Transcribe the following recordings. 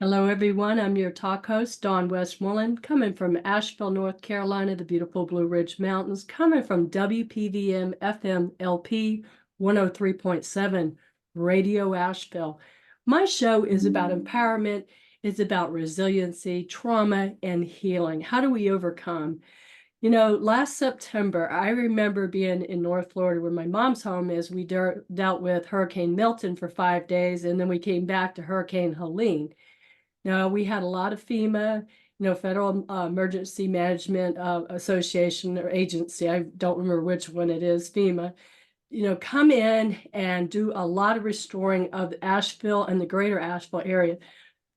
Hello, everyone. I'm your talk host, Dawn Westmoreland, coming from Asheville, North Carolina, the beautiful Blue Ridge Mountains, coming from WPVM FM LP 103.7 Radio Asheville. My show is about empowerment, it's about resiliency, trauma, and healing. How do we overcome? Last September, I remember being in North Florida where my mom's home is. We dealt with Hurricane Milton for 5 days, and then we came back to Hurricane Helene. Now, we had a lot of FEMA, Federal Emergency Management Association or agency. I don't remember which one it is, FEMA, come in and do a lot of restoring of Asheville and the greater Asheville area.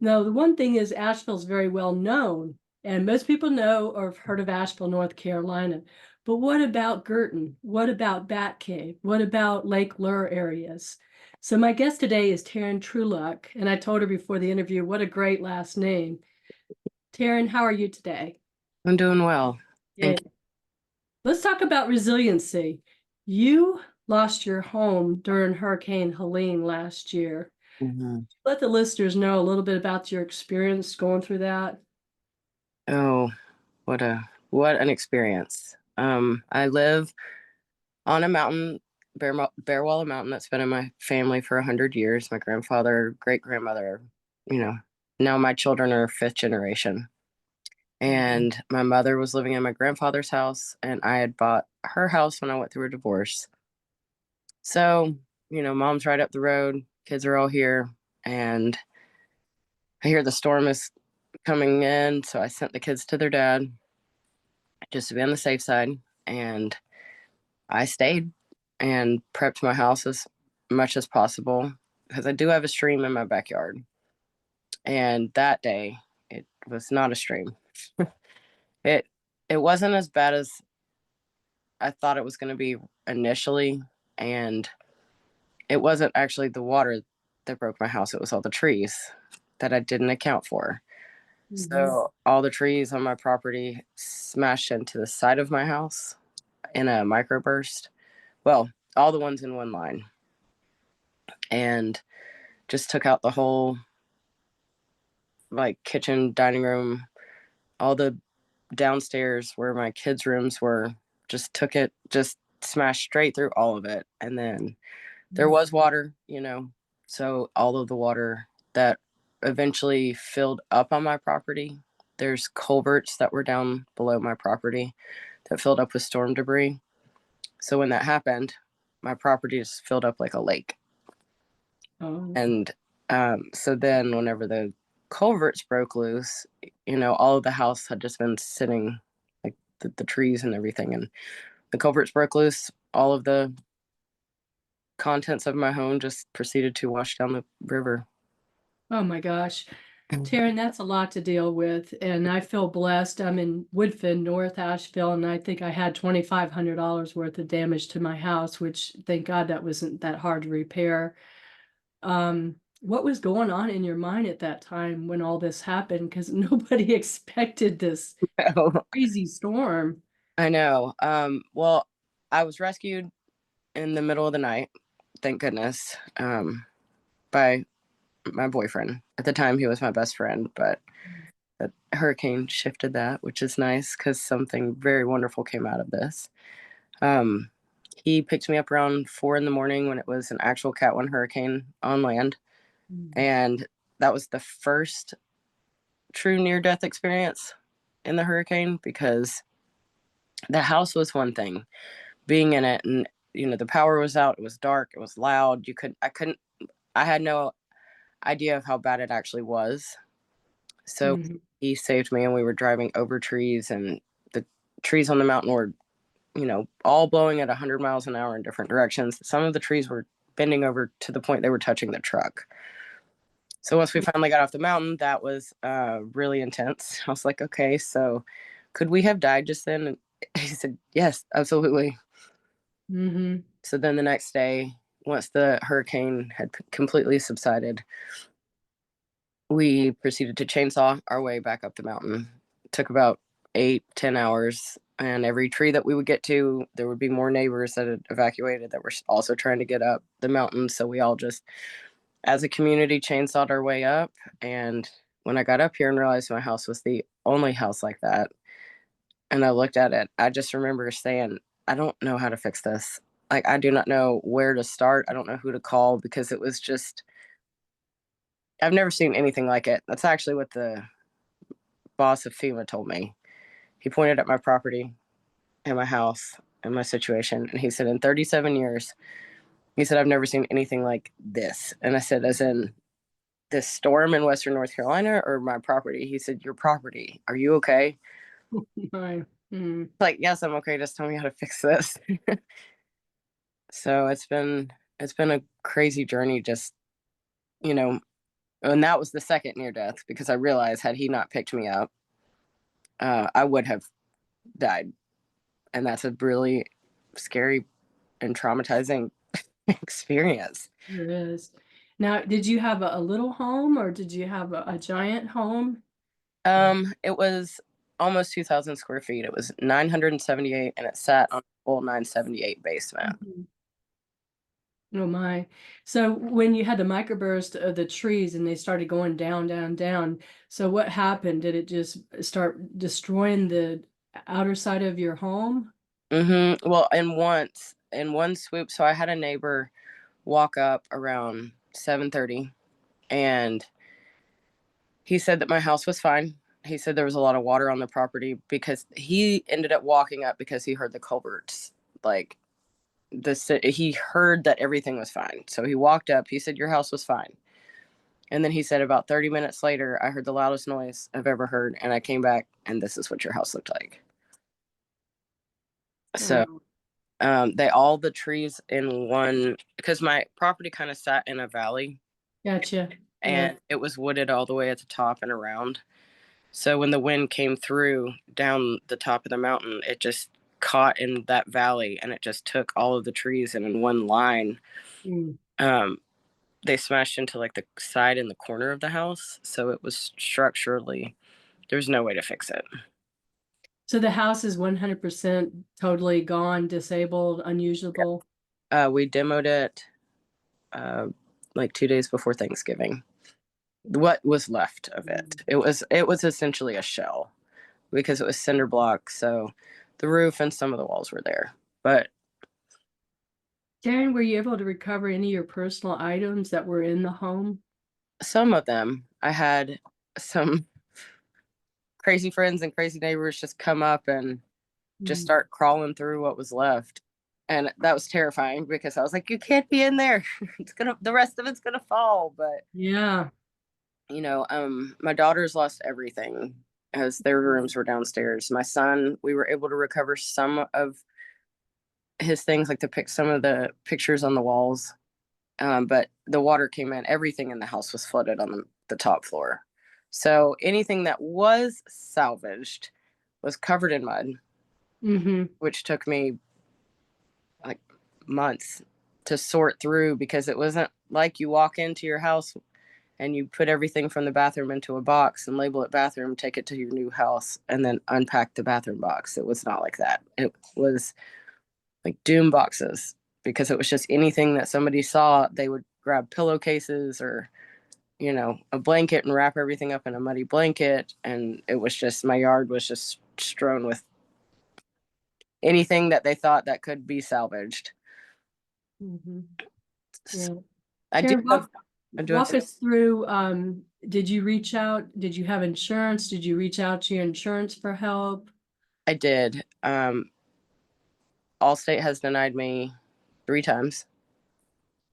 Now, the one thing is Asheville is very well known, and most people know or have heard of Asheville, North Carolina. But what about Girton? What about Bat Cave? What about Lake Lure areas? So my guest today is Taryn Trueluck, and I told her before the interview, what a great last name. Taryn, how are you today? I'm doing well. Yeah. Let's talk about resiliency. You lost your home during Hurricane Helene last year. Let the listeners know a little bit about your experience going through that. Oh, what an experience. I live on a mountain, Bearwalla Mountain, that's been in my family for 100 years. My grandfather, great grandmother, now my children are fifth generation. And my mother was living in my grandfather's house, and I had bought her house when I went through a divorce. So, mom's right up the road, kids are all here, and I hear the storm is coming in, so I sent the kids to their dad just to be on the safe side, and I stayed and prepped my house as much as possible because I do have a stream in my backyard. And that day, it was not a stream. it it wasn't as bad as I thought it was going to be initially, and it wasn't actually the water that broke my house. It was all the trees that I didn't account for. So all the trees on my property smashed into the side of my house in a microburst. Well, all the ones in one line. And just took out the whole kitchen, dining room, all the downstairs where my kids' rooms were, just smashed straight through all of it. And then there was water, so all of the water that eventually filled up on my property. There's culverts that were down below my property that filled up with storm debris. So when that happened, my property just filled up like a lake. Oh. And so then whenever the culverts broke loose, all of the house had just been sitting, like the trees and everything. And the culverts broke loose. All of the contents of my home just proceeded to wash down the river. Oh my gosh. Taryn, that's a lot to deal with. And I feel blessed. I'm in Woodfin, North Asheville, and I think I had $2,500 worth of damage to my house, which thank God that wasn't that hard to repair. What was going on in your mind at that time when all this happened? Because nobody expected this crazy storm. I know. Well, I was rescued in the middle of the night, thank goodness, by my boyfriend. At the time, he was my best friend, but the hurricane shifted that, which is nice because something very wonderful came out of this. He picked me up around 4 a.m. when it was an actual Cat 1 hurricane on land. And that was the first true near-death experience in the hurricane, because the house was one thing, being in it, and the power was out, it was dark, it was loud. I had no idea of how bad it actually was. So he saved me, and we were driving over trees, and the trees on the mountain were all blowing at 100 miles an hour in different directions. Some of the trees were bending over to the point they were touching the truck. So once we finally got off the mountain, that was really intense. I was like, okay, so could we have died just then? And he said, yes, absolutely. So then the next day, once the hurricane had completely subsided, we proceeded to chainsaw our way back up the mountain. It took about 8-10 hours. And every tree that we would get to, there would be more neighbors that had evacuated that were also trying to get up the mountain. So we all just, as a community, chainsawed our way up, and when I got up here and realized my house was the only house like that, and I looked at it, I just remember saying, I don't know how to fix this. Like, I do not know where to start. I don't know who to call because it was just, I've never seen anything like it. That's actually what the boss of FEMA told me. He pointed at my property and my house and my situation, and he said, in 37 years, he said, I've never seen anything like this. And I said, as in this storm in Western North Carolina or my property? He said, your property. Are you okay? Right. Mm. Like, yes, I'm okay. Just tell me how to fix this. So it's been a crazy journey, just, you know, and that was the second near death because I realized had he not picked me up, I would have died. And that's a really scary and traumatizing experience. It is. Now, did you have a little home or did you have a giant home? It was almost 2,000 square feet. It was 978 and it sat on a full 978 basement. Mhm. Oh my. So when you had the microburst of the trees and they started going down, down, down, so what happened? Did it just start destroying the outer side of your home? Well, in one swoop, so I had a neighbor walk up around 7:30 and he said that my house was fine. He said there was a lot of water on the property because he ended up walking up because he heard the culverts. Like he heard that everything was fine. So he walked up, he said your house was fine. And then he said about 30 minutes later, I heard the loudest noise I've ever heard and I came back and this is what your house looked like. So Oh, they all the trees in one because my property kind of sat in a valley gotcha. Yeah. and it was wooded all the way at the top and around. So when the wind came through down the top of the mountain, it just caught in that valley and it just took all of the trees and in one line. Mm. Um, they smashed into like the side and the corner of the house. So it was structurally, there's no way to fix it. So the house is 100% totally gone, disabled, unusable. We demoed it uh, like 2 days before Thanksgiving. What was left of it? It was essentially a shell because it was cinder block. So the roof and some of the walls were there, but Darren, were you able to recover any of your personal items that were in the home? some of them I had some crazy friends and crazy neighbors just come up and just Mm. start crawling through what was left. And that was terrifying because I was like, you can't be in there. The rest of it's gonna fall. But Yeah. my daughters lost everything as their rooms were downstairs. My son, we were able to recover some of his things, like to pick some of the pictures on the walls. But the water came in, everything in the house was flooded on the top floor. So anything that was salvaged was covered in mud, Mm-hmm. which took me like months to sort through because it wasn't like you walk into your house and you put everything from the bathroom into a box and label it bathroom, take it to your new house, and then unpack the bathroom box. It was not like that. It was like doom boxes because it was just anything that somebody saw, they would grab pillowcases or, a blanket and wrap everything up in a muddy blanket. And it was just, my yard was just strewn with anything that they thought that could be salvaged. Mm-hmm. Yeah. I do Karen, have, walk, I do have walk us through, did you reach out? Did you have insurance? Did you reach out to your insurance for help? I did. Allstate has denied me 3 times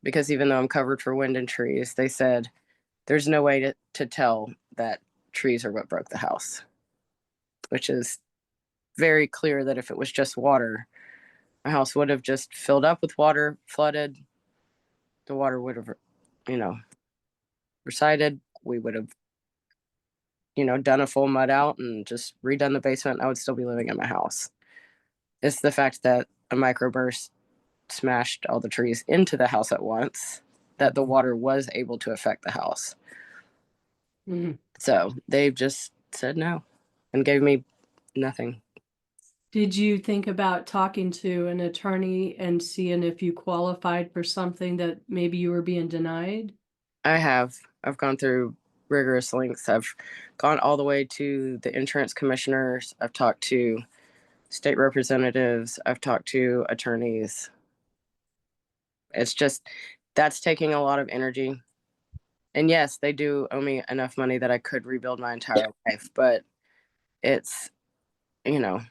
because even though I'm covered for wind and trees, they said there's no way to tell that trees are what broke the house, which is very clear that if it was just water, my house would have just filled up with water, flooded. The water would have, you know, receded. We would have, done a full mud out and just redone the basement. I would still be living in my house. It's the fact that a microburst smashed all the trees into the house at once that the water was able to affect the house. Mhm. So they've just said no and gave me nothing. Did you think about talking to an attorney and seeing if you qualified for something that maybe you were being denied? I have. I've gone through rigorous lengths. I've gone all the way to the insurance commissioners. I've talked to state representatives. I've talked to attorneys. It's just that's taking a lot of energy. And yes, they do owe me enough money that I could rebuild my entire life, but it's, you know,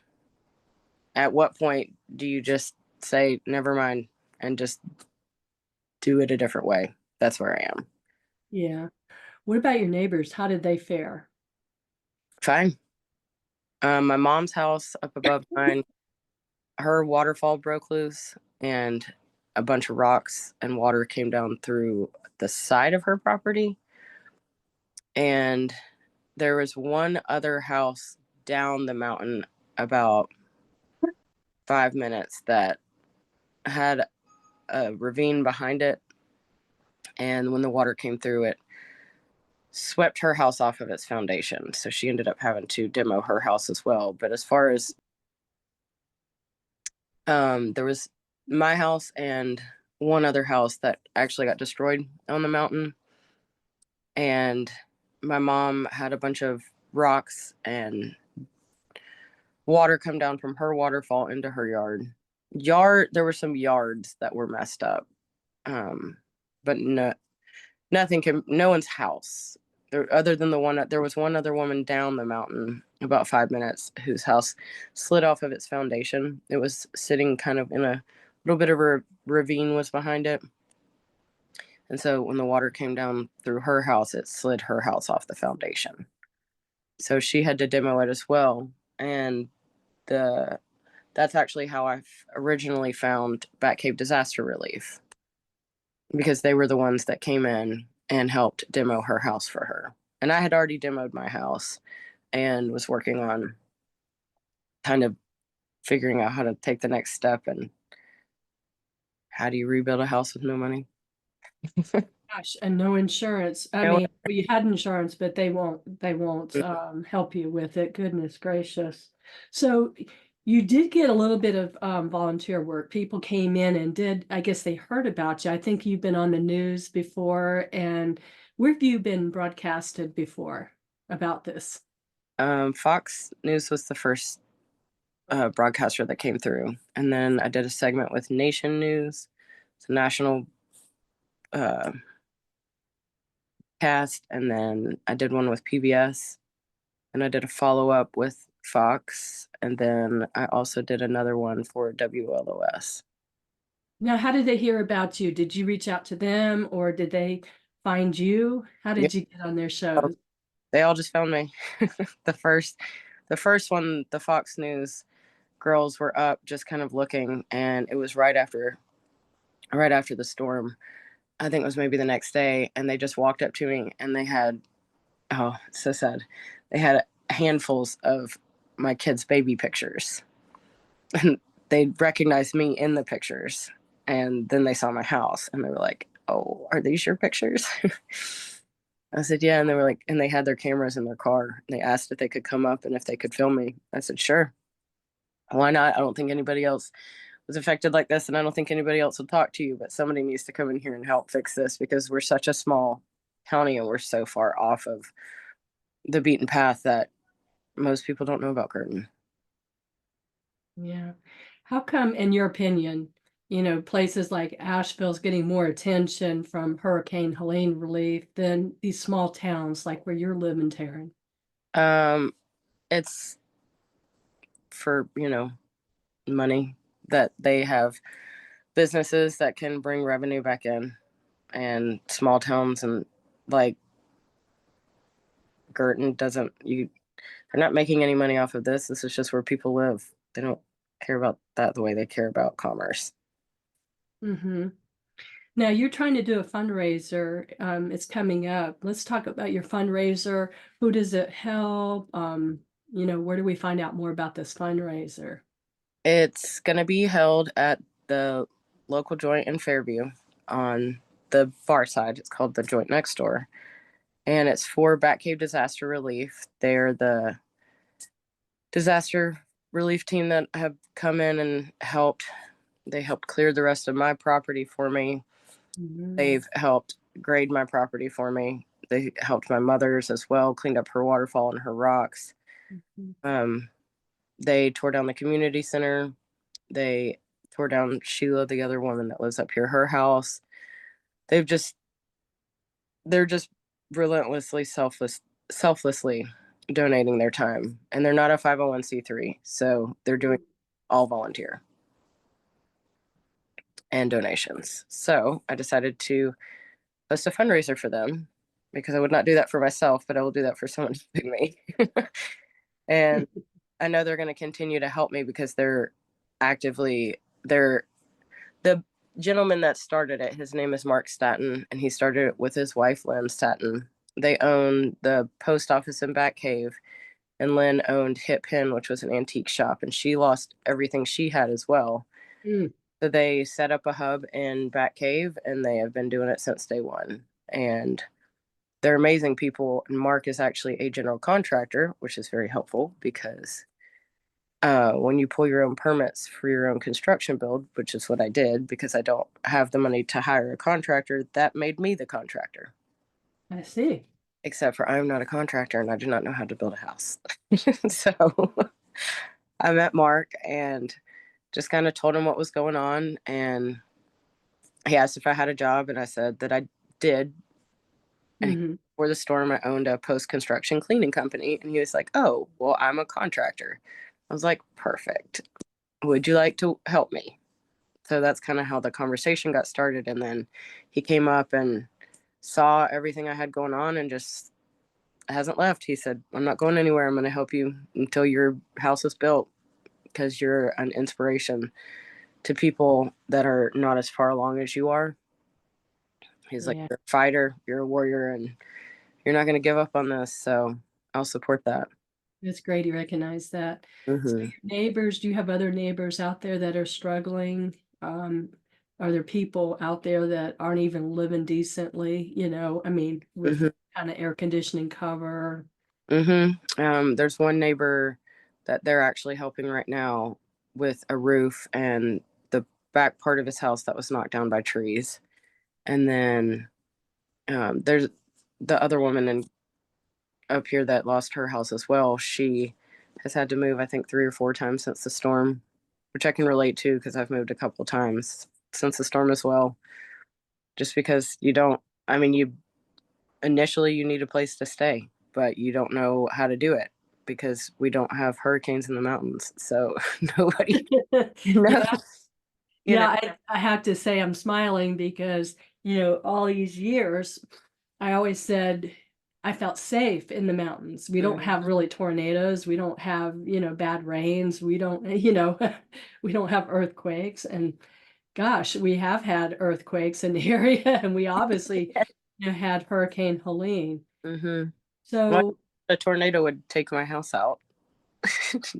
at what point do you just say never mind and just do it a different way? That's where I am. Yeah. What about your neighbors? How did they fare? Fine. My mom's house up above mine, her waterfall broke loose and a bunch of rocks and water came down through the side of her property. And there was one other house down the mountain about 5 minutes that had a ravine behind it. And when the water came through, it swept her house off of its foundation. So she ended up having to demo her house as well. But as far as there was my house and one other house that actually got destroyed on the mountain. And my mom had a bunch of rocks and water come down from her waterfall into her yard. There were some yards that were messed up. But no one's house there, other than there was one other woman down the mountain about 5 minutes whose house slid off of its foundation. It was sitting kind of in a little bit of a ravine was behind it. And so when the water came down through her house, it slid her house off the foundation. So she had to demo it as well. And the that's actually how I originally found Batcave Disaster Relief, because they were the ones that came in and helped demo her house for her. And I had already demoed my house and was working on kind of figuring out how to take the next step and how do you rebuild a house with no money? Gosh, and no insurance. I No. mean, well, you had insurance, but they won't help you with it. Goodness gracious. So you did get a little bit of volunteer work. People came in and did, I guess they heard about you. I think you've been on the news before. And where have you been broadcasted before about this? Fox News was the first broadcaster that came through. And then I did a segment with Nation News. It's a national uh, cast. And then I did one with PBS. And I did a follow up with Fox. And then I also did another one for WLOS. Now, how did they hear about you? Did you reach out to them or did they find you? How Yeah, did you get on their shows? they all just found me. the first the first one, the Fox News girls were up just kind of looking, and it was right after the storm. I think it was maybe the next day, and they just walked up to me and they had, oh, it's so sad. They had handfuls of my kids' baby pictures. And they recognized me in the pictures. And then they saw my house and they were like, "Oh, are these your pictures?" I said, "Yeah." And they were like, and they had their cameras in their car. They asked if they could come up and if they could film me. I said, "Sure. Why not? I don't think anybody else was affected like this, and I don't think anybody else will talk to you, but somebody needs to come in here and help fix this because we're such a small county and we're so far off of the beaten path that most people don't know about Curtin." Yeah. How come, in your opinion, places like Asheville's getting more attention from Hurricane Helene relief than these small towns like where you're living, Taryn? Um, it's for, money that they have businesses that can bring revenue back in, and small towns and like Girton doesn't you they're not making any money off of this. This is just where people live. They don't care about that the way they care about commerce. Mm-hmm. Now you're trying to do a fundraiser. It's coming up. Let's talk about your fundraiser. Who does it help? Where do we find out more about this fundraiser? It's going to be held at the local joint in Fairview on the far side. It's called the Joint Next Door. And it's for Batcave Disaster Relief. They're the disaster relief team that have come in and helped. They helped clear the rest of my property for me. Mhm. They've helped grade my property for me. They helped my mother's as well, cleaned up her waterfall and her rocks. Mhm. They tore down the community center. They tore down Sheila, the other woman that lives up here, her house. They've just they're just relentlessly selflessly donating their time, and they're not a 501c3, so they're doing all volunteer and donations. So I decided to host a fundraiser for them because I would not do that for myself, but I will do that for someone helping me. And I know they're going to continue to help me because they're the gentleman that started it. His name is Mark Staton, and he started it with his wife Lynn Staton. They own the post office in Bat Cave, and Lynn owned Hip Hen, which was an antique shop, and she lost everything she had as well. Mm. So they set up a hub in Bat Cave, and they have been doing it since day one. And they're amazing people. And Mark is actually a general contractor, which is very helpful because when you pull your own permits for your own construction build, which is what I did because I don't have the money to hire a contractor, that made me the contractor. I see. Except for I'm not a contractor and I do not know how to build a house. So I met Mark and just kind of told him what was going on. And he asked if I had a job, and I said that I did. And Hmm. before the storm, I owned a post construction cleaning company. And he was like, "Oh, well, I'm a contractor." I was like, "Perfect. Would you like to help me?" So that's kind of how the conversation got started. And then he came up and saw everything I had going on and just hasn't left. He said, "I'm not going anywhere. I'm going to help you until your house is built because you're an inspiration to people that are not as far along as you are." He's like, Yeah, "You're a fighter, you're a warrior, and you're not going to give up on this." So I'll support that. it's great you recognize that. So Mm-hmm. your neighbors, do you have other neighbors out there that are struggling? Are there people out there that aren't even living decently, I mean, with Mm-hmm. kind of air conditioning cover? Mm-hmm. There's one neighbor that they're actually helping right now with a roof and the back part of his house that was knocked down by trees. And then there's the other woman up here that lost her house as well. She has had to move, I think, 3 or 4 times since the storm, which I can relate to because I've moved a couple times since the storm as well. Just because you don't, I mean, you initially you need a place to stay, but you don't know how to do it because we don't have hurricanes in the mountains. So nobody knows, Yeah, you know. yeah, I have to say I'm smiling because, all these years I always said I felt safe in the mountains. We don't Mm-hmm. have really tornadoes. We don't have, bad rains. We don't, we don't have earthquakes. And gosh, we have had earthquakes in the area, and we obviously, had Hurricane Helene. Mm-hmm. Well, So, a tornado would take my house out.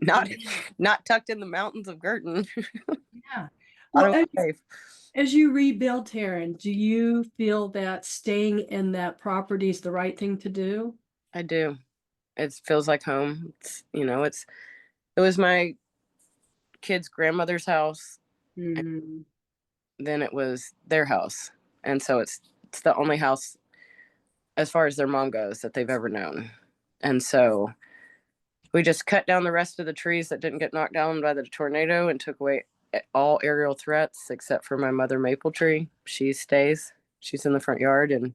not not tucked in the mountains of Girton. yeah. Well, Otherwise safe. as you rebuild, Taryn, do you feel that staying in that property is the right thing to do? I do. It feels like home. It was my kid's grandmother's house, and Hmm. then it was their house. And so it's the only house as far as their mom goes that they've ever known. And so we just cut down the rest of the trees that didn't get knocked down by the tornado and took away all aerial threats except for my mother maple tree. She stays. She's in the front yard and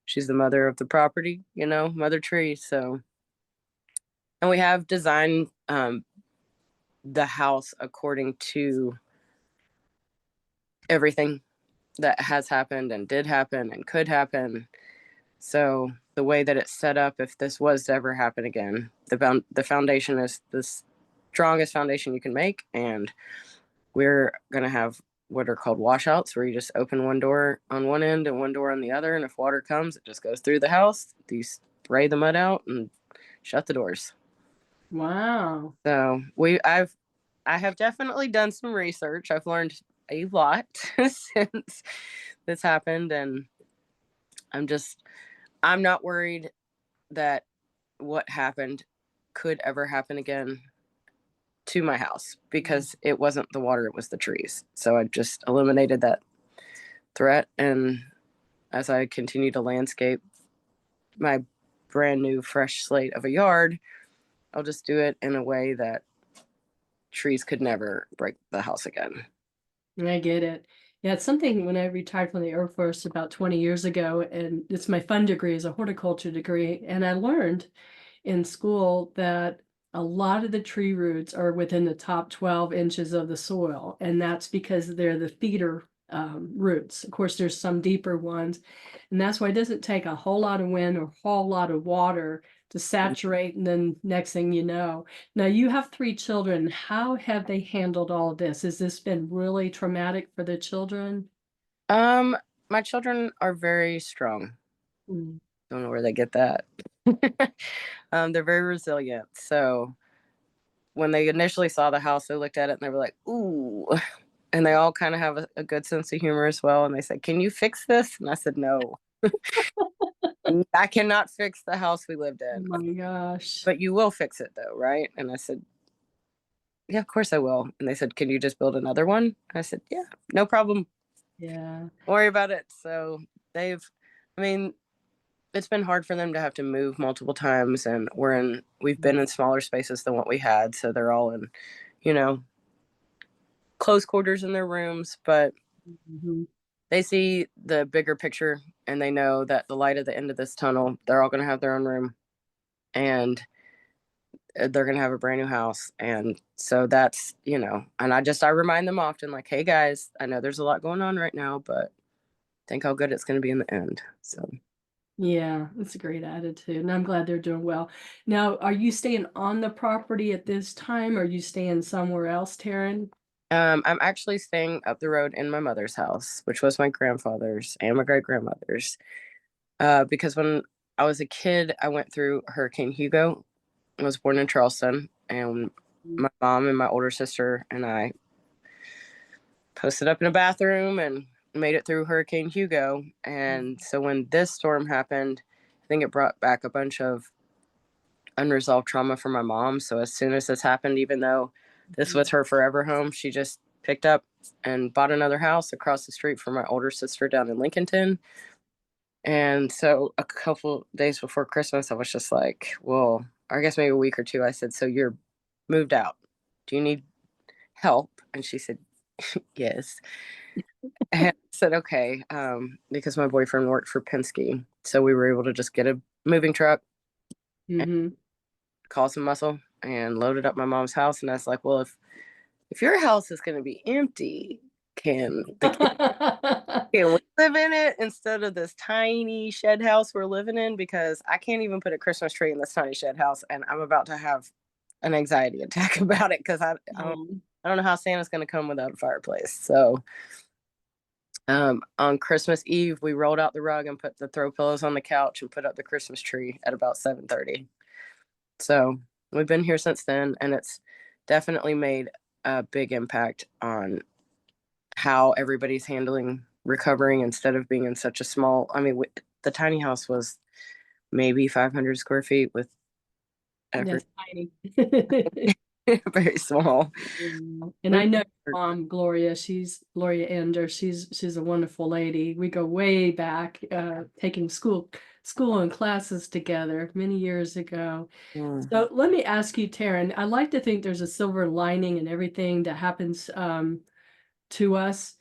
she's the mother of the property, mother tree. So, and we have designed the house according to everything that has happened and did happen and could happen. So the way that it's set up, if this was to ever happen again, the foundation is the strongest foundation you can make, and we're gonna have what are called washouts, where you just open one door on one end and one door on the other, and if water comes, it just goes through the house. You spray the mud out and shut the doors. Wow. So I have definitely done some research. I've learned a lot since this happened, and I'm not worried that what happened could ever happen again to my house because it wasn't the water, it was the trees. So I just eliminated that threat. And as I continue to landscape, my brand new fresh slate of a yard, I'll just do it in a way that trees could never break the house again. I get it. Yeah, it's something when I retired from the Air Force about 20 years ago, and it's my fun degree is a horticulture degree. And I learned in school that a lot of the tree roots are within the top 12 inches of the soil, and that's because they're the feeder roots. Of course, there's some deeper ones, and that's why it doesn't take a whole lot of wind or a whole lot of water to saturate, and then next thing you know. Now you have three children. How have they handled all of this? Has this been really traumatic for the children? Um, my children are very strong. Mm. Don't know where they get that. They're very resilient. So when they initially saw the house, they looked at it and they were like, "Ooh," and they all kind of have a good sense of humor as well. And they said, "Can you fix this?" And I said, "No, I cannot fix the house we lived Oh in, my gosh. but you will fix it, though, right?" And I said, "Yeah, of course I will." And they said, "Can you just build another one?" I said, "Yeah, no problem. Yeah. Don't worry about it." So they've, I mean, it's been hard for them to have to move multiple times, and we've been in smaller spaces than what we had, so they're all in, you know, close quarters in their rooms, but Mhm. they see the bigger picture and they know that the light at the end of this tunnel, they're all going to have their own room, and they're going to have a brand new house. And so that's, and I remind them often, like, "Hey guys, I know there's a lot going on right now, but think how good it's going to be in the end." So Yeah, that's a great attitude, and I'm glad they're doing well. Now, are you staying on the property at this time, or are you staying somewhere else, Taryn? I'm actually staying up the road in my mother's house, which was my grandfather's and my great grandmother's. Because when I was a kid, I went through Hurricane Hugo. I was born in Charleston, and my mom and my older sister and I posted up in a bathroom and made it through Hurricane Hugo. And so when this storm happened, I think it brought back a bunch of unresolved trauma for my mom. So as soon as this happened, even though this was her forever home, she just picked up and bought another house across the street from my older sister down in Lincolnton. And so a couple days before Christmas, I was just like, well, I guess maybe a week or two, I said, "So you're moved out. Do you need help?" And she said, "Yes." And I said, "Okay," because my boyfriend worked for Penske. So we were able to just get a moving truck and Mm-hmm. call some muscle and loaded up my mom's house. And I was like, "Well, if your house is going to be empty, can the kids, can we live in it instead of this tiny shed house we're living in? Because I can't even put a Christmas tree in this tiny shed house, and I'm about to have an anxiety attack about it because Um, I don't know how Santa's going to come without a fireplace." So on Christmas Eve, we rolled out the rug and put the throw pillows on the couch and put up the Christmas tree at about 7:30. So we've been here since then, and it's definitely made a big impact on how everybody's handling recovering instead of being in such a small. I mean, the tiny house was maybe 500 square feet with every that's tiny. very small. And We've I know Gloria, she's Gloria Ender. She's a wonderful lady. We go way back, taking school and classes together many years ago. mm, So let me ask you, Taryn, I like to think there's a silver lining in everything that happens to us.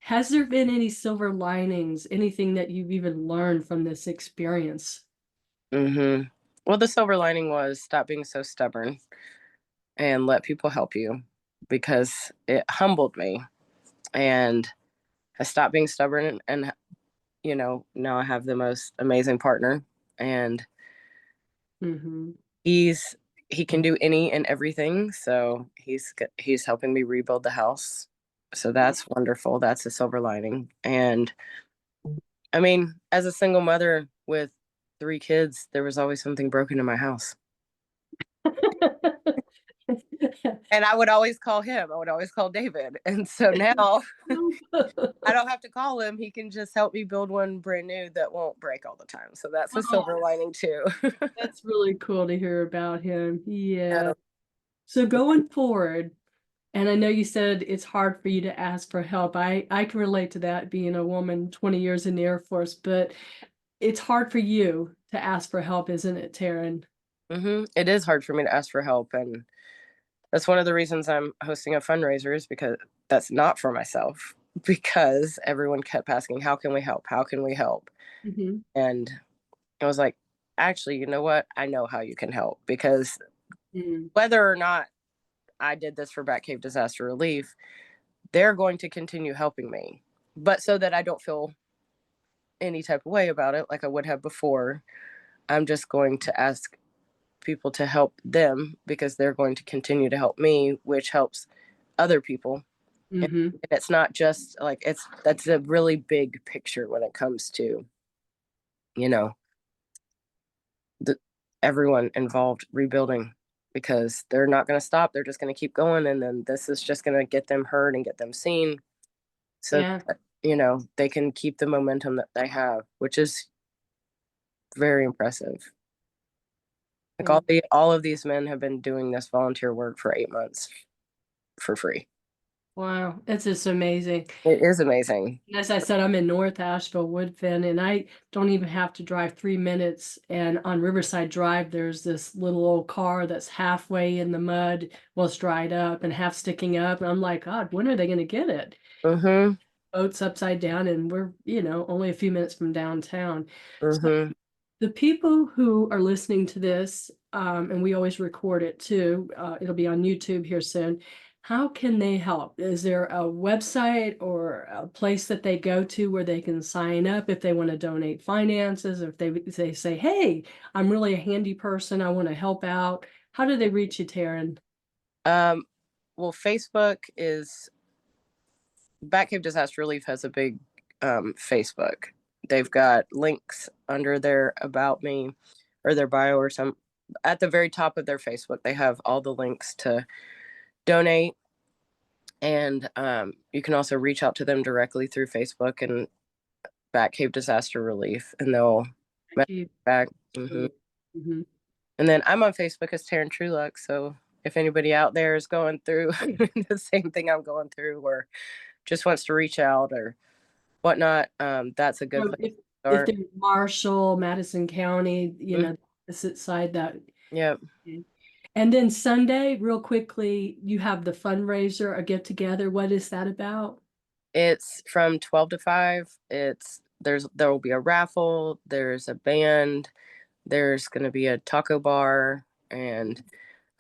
Has there been any silver linings, anything that you've even learned from this experience? hmm well, the silver lining was stop being so stubborn and let people help you, because it humbled me, and I stopped being stubborn, and now I have the most amazing partner, and Mm-hmm. he's he can do any and everything. So he's helping me rebuild the house. So that's wonderful. That's a silver lining. And I mean, as a single mother with three kids, there was always something broken in my house. And I would always call him. I would always call David. And so now I don't have to call him. He can just help me build one brand new that won't break all the time. So that's a silver Oh, lining too. that's really cool to hear about him. Yeah. So going forward, and I know you said it's hard for you to ask for help. I can relate to that being a woman 20 years in the Air Force, but it's hard for you to ask for help, isn't it, Taryn? It is hard for me to ask for help, and that's one of the reasons I'm hosting a fundraiser, is because that's not for myself, because everyone kept asking, how can we help? How can we help? Mm-hmm. And I was like, actually, you know what? I know how you can help, because Mm-hmm. whether or not I did this for Batcave Disaster Relief, they're going to continue helping me. But so that I don't feel any type of way about it like I would have before, I'm just going to ask people to help them, because they're going to continue to help me, which helps other people. And Mm-hmm. it's not just like, that's a really big picture when it comes to, you know, the everyone involved rebuilding, because they're not going to stop. They're just going to keep going, and then this is just going to get them heard and get them seen, so Yeah. that, they can keep the momentum that they have, which is very impressive. Like, Yeah. all of these men have been doing this volunteer work for 8 months for free. Wow, it's just amazing. It is amazing. And as I said, I'm in North Asheville, Woodfin, and I don't even have to drive 3 minutes. And on Riverside Drive, there's this little old car that's halfway in the mud, well, it's dried up and half sticking up. And I'm like, God, when are they going to get it? Mm-hmm. Boat's upside down, and we're, only a few minutes from downtown. So Mm-hmm. the people who are listening to this, and we always record it too, it'll be on YouTube here soon. How can they help? Is there a website or a place that they go to where they can sign up if they want to donate finances, or if they say, hey, I'm really a handy person, I want to help out? How do they reach you, Taryn? um well, Facebook is Batcave Disaster Relief has a big Facebook. They've got links under their about me or their bio, or some at the very top of their Facebook. They have all the links to donate, and you can also reach out to them directly through Facebook and Batcave Disaster Relief, and they'll Thank message you. back. Hmm. Mm-hmm. And then I'm on Facebook as Taryn Trueluck. So if anybody out there is going through the same thing I'm going through, or just wants to reach out or whatnot, that's a good So place to if start. they're Marshall, Madison County, Mhm. opposite side that. Yep. And then Sunday, real quickly, you have the fundraiser, a get together. What is that about? It's from 12 to 5. There will be a raffle, there's a band, there's going to be a taco bar, and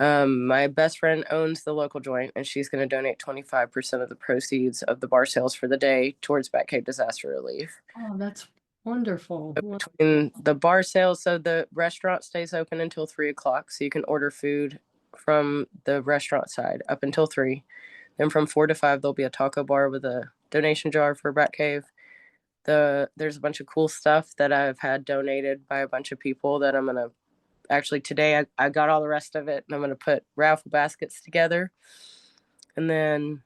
my best friend owns the local joint, and she's going to donate 25% of the proceeds of the bar sales for the day towards Batcave Disaster Relief. Oh, that's wonderful. Between the bar sales, so the restaurant stays open until 3 o'clock, so you can order food from the restaurant side up until 3. Then from 4 to 5, there'll be a taco bar with a donation jar for Batcave. There's a bunch of cool stuff that I've had donated by a bunch of people that I'm gonna actually today I got all the rest of it, and I'm gonna put raffle baskets together, and then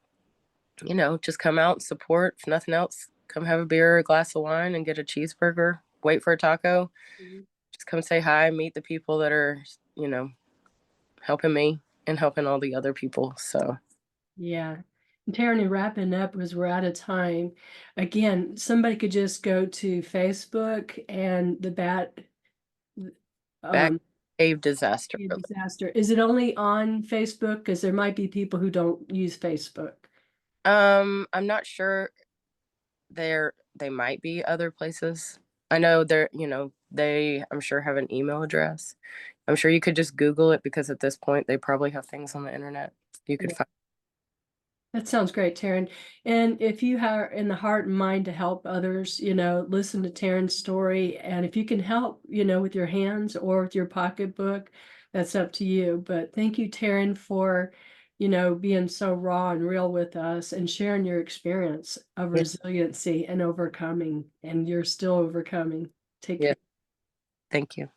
just come out and support. If nothing else, come have a beer or a glass of wine and get a cheeseburger, wait for a taco, Mhm. just come say hi, meet the people that are helping me and helping all the other people. So Yeah. And Taryn, wrapping up because we're out of time. Again, somebody could just go to Facebook and the um Batcave Disaster Relief. disaster. Is it only on Facebook? Because there might be people who don't use Facebook. I'm not sure. They might be other places. I know they I'm sure have an email address. I'm sure you could just Google it, because at this point they probably have things on the internet you could Yeah. find. That sounds great, Taryn. And if you are in the heart and mind to help others, listen to Taryn's story. And if you can help, with your hands or with your pocketbook, that's up to you. But thank you, Taryn, for, being so raw and real with us and sharing your experience of Yeah, resiliency and overcoming. And you're still overcoming. Take yeah. care. Thank you.